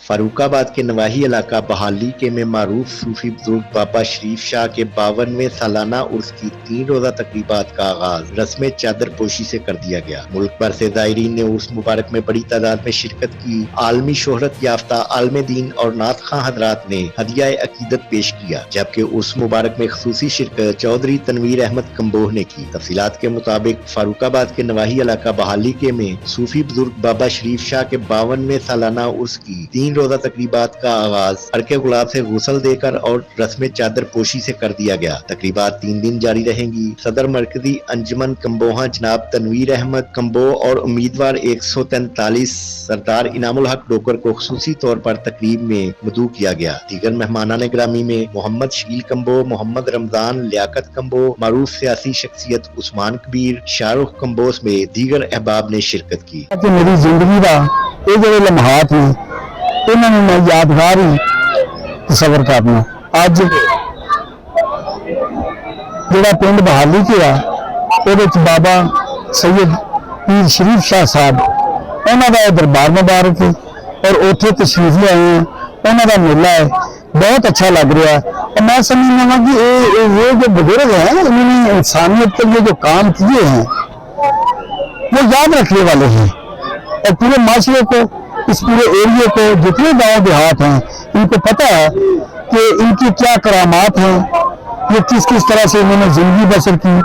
फारुखाबाद के नवाही इलाका बहाली के में मारूफ सूफी बुजुर्ग बाबा शरीफ शाह के 52वें सालाना उर्स की 3 रोजा तकरीबात का आगाज रस्म चादर पोशी से कर दिया गया। मुल्क भर से ज़ायरीन ने उर्स मुबारक में बड़ी तादाद में शिरकत की। आलमी शोहरत याफ्ता आलम दीन और नात खां हजरात ने हदिया अकीदत पेश किया, जबकि उर्स मुबारक में खसूसी शिरकत चौधरी तनवीर अहमद कम्बोह ने की। तफसीलात के मुताबिक फारुखाबाद के नवाही इलाका बहाली के में सूफी बुजुर्ग बाबा शरीफ शाह के 52वें सालाना उर्स की 3 रोजा तकरीबात का आगाज अर्के गुलाब से गुसल देकर और रस्म चादर पोशी से कर दिया गया। तकरीबात 3 दिन जारी रहेंगी। सदर मरकजी अंजुमन कम्बोहा जनाब तनवीर अहमद कम्बोह और उम्मीदवार 143 सरदार इनामुल हक डोकर को खुसूसी तौर पर तकरीब में मदऊ किया गया। दीगर मेहमानान ग्रामी में मोहम्मद शकील कम्बोह, मोहम्मद रमजान, लियाकत कम्बोह, मारूफ सियासी शख्सियत उस्मान कबीर, शाहरुख कम्बोह में दीगर अहबाब ने शिरकत की। मेरी जिंदगी का ये जो लम्हात ने इन्होंने मैं यादगार ही तस्वर करना। अज जो पिंड बहाली के बाबा सैयद पीर शरीफ शाह साहब उन्होंने दरबार मुबारक है और उथे तशरीफ ले आए हैं, उन्होंने मेला है, बहुत अच्छा लग रहा है। और मैं समझना कि ये जो बुजुर्ग हैं इन्होंने इंसानियत के लिए जो काम किए हैं वो याद रखने वाले हैं और पूरे माशरे को, इस पूरे एरिया को, जितने गांव देहात हैं इनको पता है कि इनकी क्या करामात हैं, ये किस किस तरह से इन्होंने जिंदगी बसर की।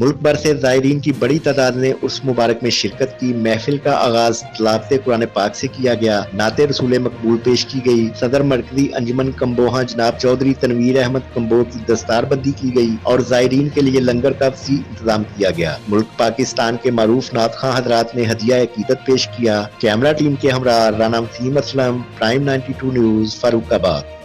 मुल्क भर से ज़ायरीन की बड़ी तादाद ने उर्स मुबारक में शिरकत की। महफिल का आगाज तिलावत कुरान पाक से किया गया। नाते रसूल मकबूल पेश की गई। सदर मरकजी अंजुमन कम्बोहा जनाब चौधरी तनवीर अहमद कम्बोह की दस्तारबंदी की गई और ज़ायरीन के लिए लंगर का वसी इंतजाम किया गया। मुल्क पाकिस्तान के मारूफ नात खां हजरात ने हदिया अकीदत पेश किया। कैमरा टीम के हमरा राना वसीम असलम, प्राइम 92 न्यूज, फारुखाबाद।